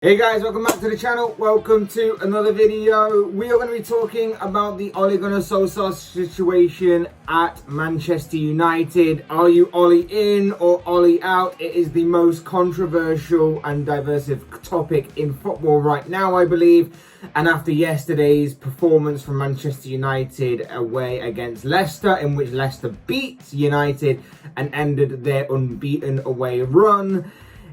Hey guys, welcome back to the channel. Welcome to another video. We are going to be talking about the Ole Solskjaer situation at Manchester United. Are you Ole in or Ole out? It is the most controversial and diverse topic in football right now, I believe. And after yesterday's performance from Manchester United away against Leicester, in which Leicester beat United and ended their unbeaten away run,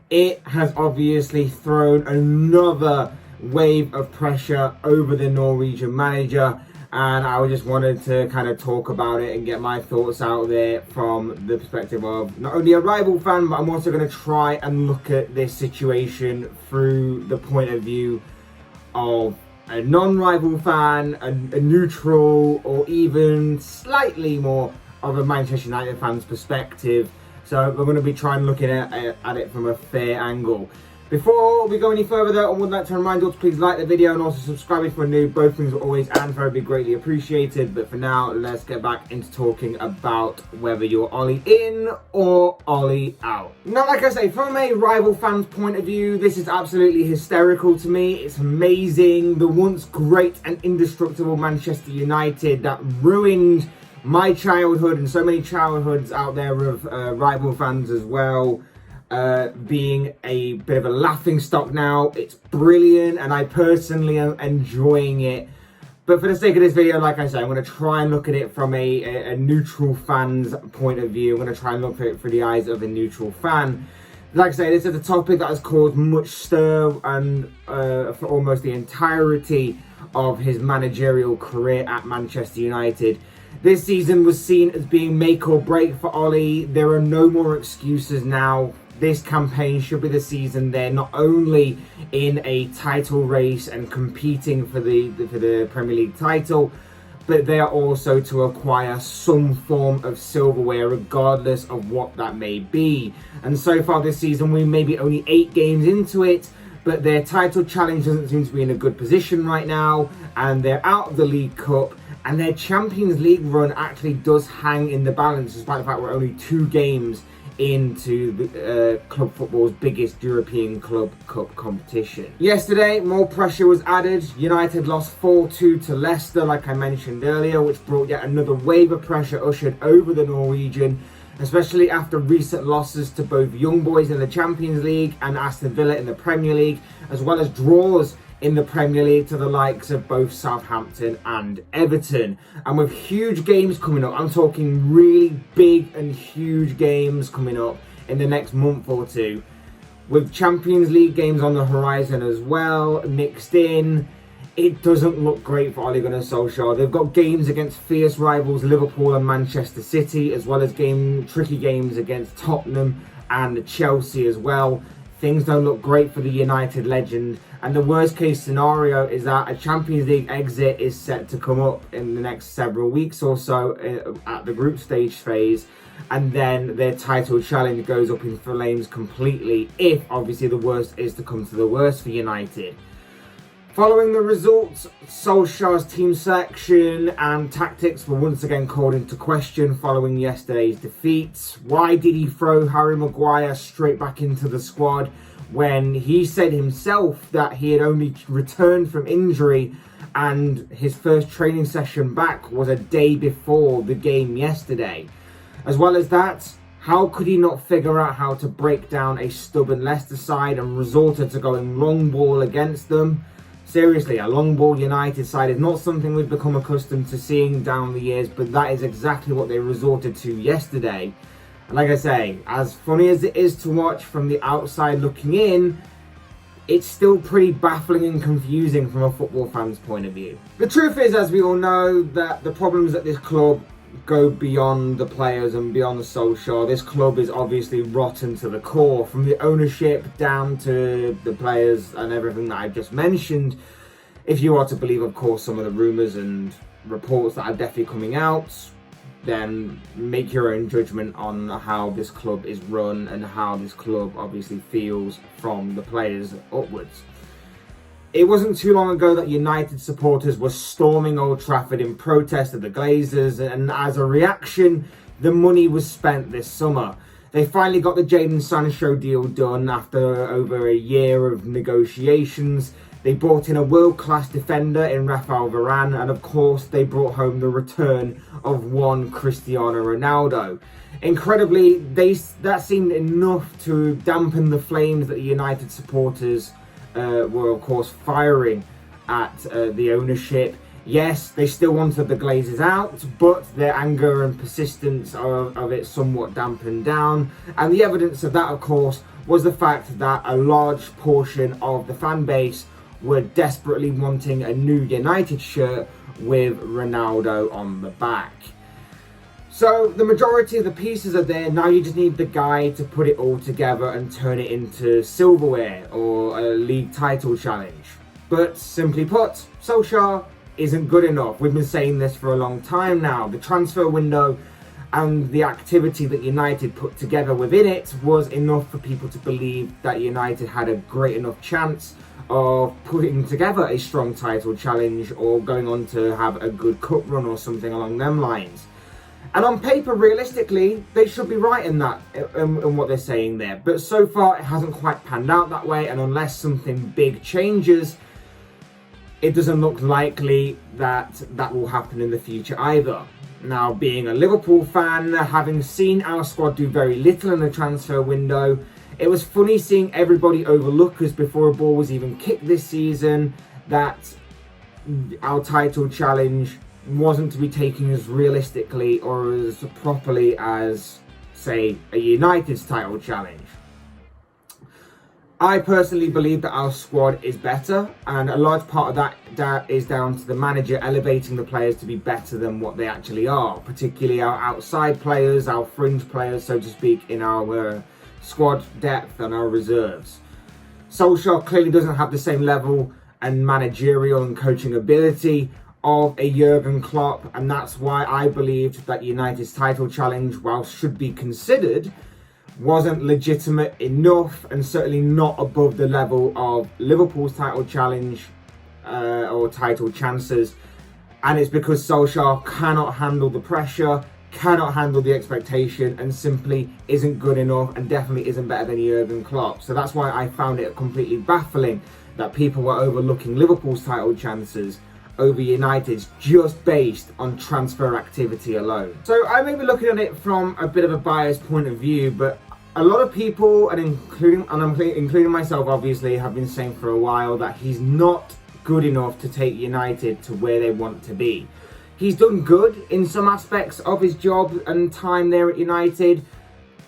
it has obviously thrown another wave of pressure over the Norwegian manager, and I just wanted to kind of talk about it and get my thoughts out there from the perspective of not only a rival fan, but I'm also going to try and look at this situation through the point of view of a non-rival fan, a neutral, or even slightly more of a Manchester United fan's perspective. So we're going to be trying looking at it from a fair angle. Before we go any further though, I would like to remind you to please like the video and also subscribe if you're new. Both things are always and very be greatly appreciated. But for now, let's get back into talking about whether you're Ole in or Ole out. Now, like I say, from a rival fan's point of view, this is absolutely hysterical to me. It's amazing. The once great and indestructible Manchester United that ruined my childhood and so many childhoods out there of rival fans as well, being a bit of a laughing stock now. It's brilliant and I personally am enjoying it. But for the sake of this video, like I said, I'm going to try and look at it from a neutral fan's point of view. I'm going to try and look at it through the eyes of a neutral fan. Like I say, this is a topic that has caused much stir and for almost the entirety of his managerial career at Manchester United. This season was seen as being make or break for Ole. There are no more excuses now. This campaign should be the season they're not only in a title race and competing for the Premier League title, but they are also to acquire some form of silverware regardless of what that may be. And so far this season, we may be only 8 games into it, but their title challenge doesn't seem to be in a good position right now, and they're out of the League Cup. And their Champions League run actually does hang in the balance, despite the fact we're only 2 games into the club football's biggest European club cup competition. Yesterday, more pressure was added. United lost 4-2 to Leicester, like I mentioned earlier, which brought yet another wave of pressure ushered over the Norwegian, especially after recent losses to both Young Boys in the Champions League and Aston Villa in the Premier League, as well as draws in the Premier League to the likes of both Southampton and Everton. And with huge games coming up, I'm talking really big and huge games coming up in the next month or two, with Champions League games on the horizon as well mixed in, it doesn't look great for Ole Solskjaer. They've got games against fierce rivals Liverpool and Manchester City, as well as tricky games against Tottenham and Chelsea as well. Things don't look great for the United legend, and the worst case scenario is that a Champions League exit is set to come up in the next several weeks or so at the group stage phase, and then their title challenge goes up in flames completely if obviously the worst is to come to the worst for United. Following the results, Solskjaer's team selection and tactics were once again called into question following yesterday's defeat. Why did he throw Harry Maguire straight back into the squad when he said himself that he had only returned from injury and his first training session back was a day before the game yesterday? As well as that, how could he not figure out how to break down a stubborn Leicester side and resorted to going long ball against them? Seriously, a long ball United side is not something we've become accustomed to seeing down the years, but that is exactly what they resorted to yesterday. And like I say, as funny as it is to watch from the outside looking in, it's still pretty baffling and confusing from a football fan's point of view. The truth is, as we all know, that the problems at this club go beyond the players and beyond the Solskjaer. This club is obviously rotten to the core, from the ownership down to the players and everything that I've just mentioned. If you are to believe, of course, some of the rumours and reports that are definitely coming out, then make your own judgment on how this club is run and how this club obviously feels from the players upwards. It wasn't too long ago that United supporters were storming Old Trafford in protest of the Glazers, and as a reaction, the money was spent this summer. They finally got the Jadon Sancho deal done after over a year of negotiations. They brought in a world-class defender in Rafael Varane, and of course they brought home the return of one Cristiano Ronaldo. Incredibly, that seemed enough to dampen the flames that the United supporters were of course firing at the ownership. Yes, they still wanted the Glazers out, but their anger and persistence of it somewhat dampened down. And the evidence of that, of course, was the fact that a large portion of the fan base were desperately wanting a new United shirt with Ronaldo on the back. So the majority of the pieces are there. Now you just need the guy to put it all together and turn it into silverware or a league title challenge. But simply put, Solskjaer isn't good enough. We've been saying this for a long time now. The transfer window and the activity that United put together within it was enough for people to believe that United had a great enough chance of putting together a strong title challenge or going on to have a good cup run or something along them lines. And on paper, realistically, they should be right in that, in what they're saying there. But so far, it hasn't quite panned out that way. And unless something big changes, it doesn't look likely that that will happen in the future either. Now, being a Liverpool fan, having seen our squad do very little in the transfer window, it was funny seeing everybody overlook us before a ball was even kicked this season, that our title challenge wasn't to be taken as realistically or as properly as, say, a United's title challenge. I personally believe that our squad is better, and a large part of that is down to the manager elevating the players to be better than what they actually are, particularly our outside players, our fringe players, so to speak, in our squad depth and our reserves. Solskjaer clearly doesn't have the same level and managerial and coaching ability of a Jurgen Klopp, and that's why I believed that United's title challenge, while should be considered, wasn't legitimate enough and certainly not above the level of Liverpool's title challenge or title chances. And it's because Solskjaer cannot handle the pressure, cannot handle the expectation, and simply isn't good enough and definitely isn't better than Jurgen Klopp. So that's why I found it completely baffling that people were overlooking Liverpool's title chances over United's just based on transfer activity alone. So I may be looking at it from a bit of a biased point of view, but a lot of people, and including myself obviously, have been saying for a while that he's not good enough to take United to where they want to be. He's done good in some aspects of his job and time there at United.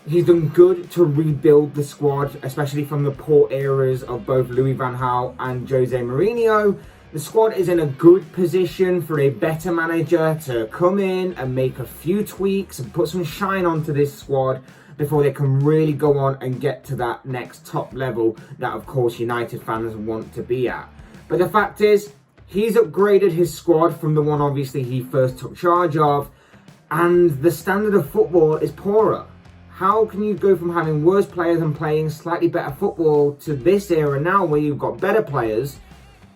He's done good to rebuild the squad, especially from the poor eras of both Louis van Gaal and Jose Mourinho. The squad is in a good position for a better manager to come in and make a few tweaks and put some shine onto this squad before they can really go on and get to that next top level that, of course, United fans want to be at. But the fact is, he's upgraded his squad from the one, obviously, he first took charge of, and the standard of football is poorer. How can you go from having worse players and playing slightly better football to this era now where you've got better players,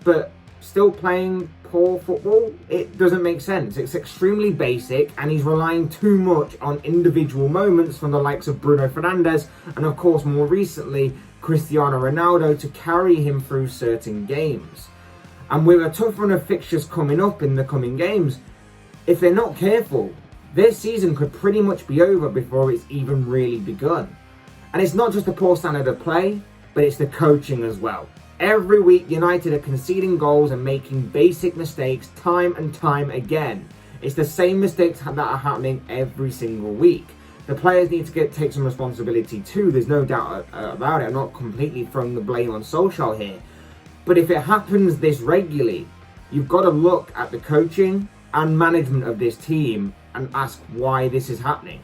but still playing poor football? It doesn't make sense. It's extremely basic, and he's relying too much on individual moments from the likes of Bruno Fernandes and, of course, more recently, Cristiano Ronaldo to carry him through certain games. And with a tough run of fixtures coming up in the coming games, if they're not careful, their season could pretty much be over before it's even really begun. And it's not just the poor standard of play, but it's the coaching as well. Every week, United are conceding goals and making basic mistakes time and time again. It's the same mistakes that are happening every single week. The players need to take some responsibility too, there's no doubt about it. I'm not completely throwing the blame on Solskjaer here. But if it happens this regularly, you've got to look at the coaching and management of this team and ask why this is happening.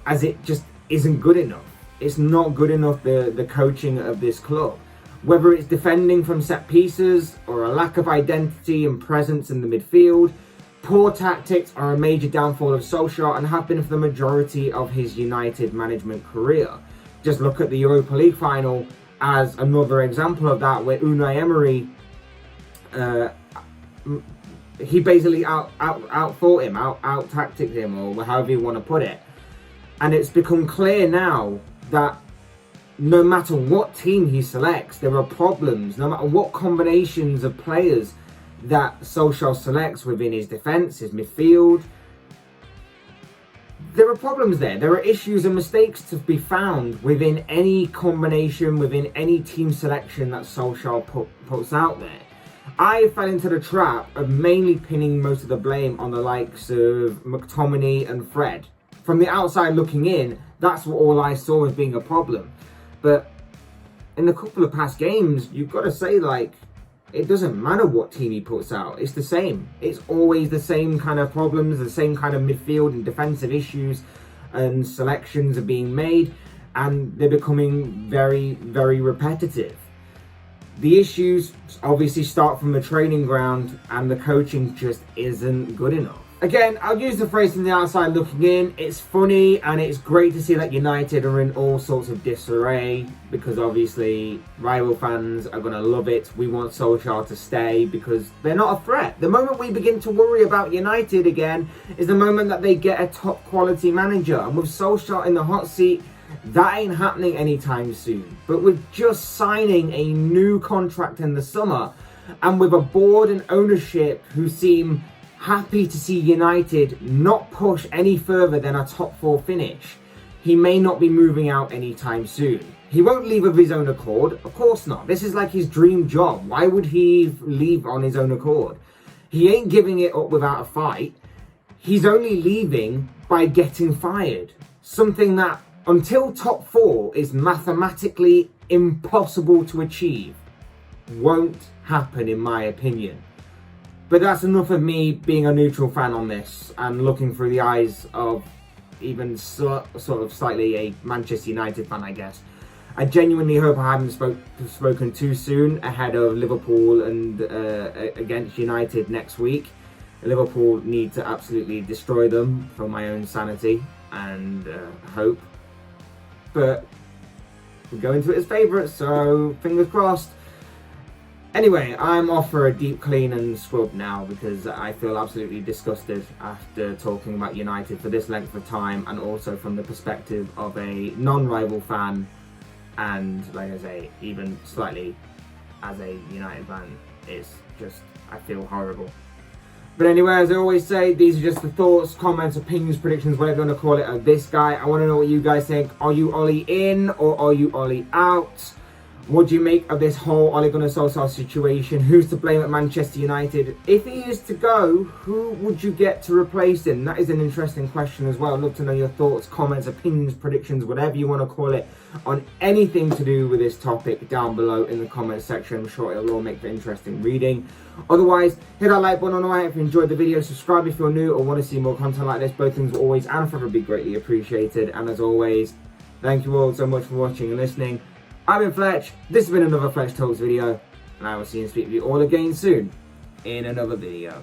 As it just isn't good enough. It's not good enough, the coaching of this club. Whether it's defending from set pieces or a lack of identity and presence in the midfield, poor tactics are a major downfall of Solskjaer and have been for the majority of his United management career. Just look at the Europa League final as another example of that, where Unai Emery, he basically out-thought him, out-tacticked him, or however you want to put it. And it's become clear now that no matter what team he selects, there are problems. No matter what combinations of players that Solskjaer selects within his defence, his midfield, there are problems there. There are issues and mistakes to be found within any combination, within any team selection that Solskjaer puts out there. I fell into the trap of mainly pinning most of the blame on the likes of McTominay and Fred. From the outside looking in, that's what all I saw as being a problem. But in the couple of past games, you've got to say, like, it doesn't matter what team he puts out. It's the same. It's always the same kind of problems, the same kind of midfield and defensive issues, and selections are being made, and they're becoming very, very repetitive. The issues obviously start from the training ground, and the coaching just isn't good enough. Again, I'll use the phrase from the outside looking in. It's funny and it's great to see that United are in all sorts of disarray, because obviously rival fans are going to love it. We want Solskjaer to stay because they're not a threat. The moment we begin to worry about United again is the moment that they get a top quality manager. And with Solskjaer in the hot seat, that ain't happening anytime soon. But with just signing a new contract in the summer, and with a board and ownership who seem happy to see United not push any further than a top 4 finish, he may not be moving out anytime soon. He won't leave of his own accord, of course not. This is like his dream job. Why would he leave on his own accord? He ain't giving it up without a fight. He's only leaving by getting fired. Something that, until top 4 is mathematically impossible to achieve, won't happen in my opinion. But that's enough of me being a neutral fan on this and looking through the eyes of even sort of slightly a Manchester United fan, I guess. I genuinely hope I haven't spoken too soon ahead of Liverpool and against United next week. Liverpool need to absolutely destroy them for my own sanity and hope. But we go into it as favourites, so fingers crossed. Anyway, I'm off for a deep clean and scrub now because I feel absolutely disgusted after talking about United for this length of time, and also from the perspective of a non-rival fan, and like I say, even slightly as a United fan, it's just, I feel horrible. But anyway, as I always say, these are just the thoughts, comments, opinions, predictions, whatever you want to call it, of this guy. I want to know what you guys think. Are you Ole in or are you Ole out? What do you make of this whole Ole Gunnar Solskjaer situation? Who's to blame at Manchester United? If he is to go, who would you get to replace him? That is an interesting question as well. I'd love to know your thoughts, comments, opinions, predictions, whatever you want to call it, on anything to do with this topic down below in the comments section. I'm sure it'll all make for interesting reading. Otherwise, hit that like button on the way if you enjoyed the video. Subscribe if you're new or want to see more content like this. Both things are always and forever be greatly appreciated. And as always, thank you all so much for watching and listening. I've been Fletch, this has been another Fletch Talks video, and I will see and speak with you all again soon in another video.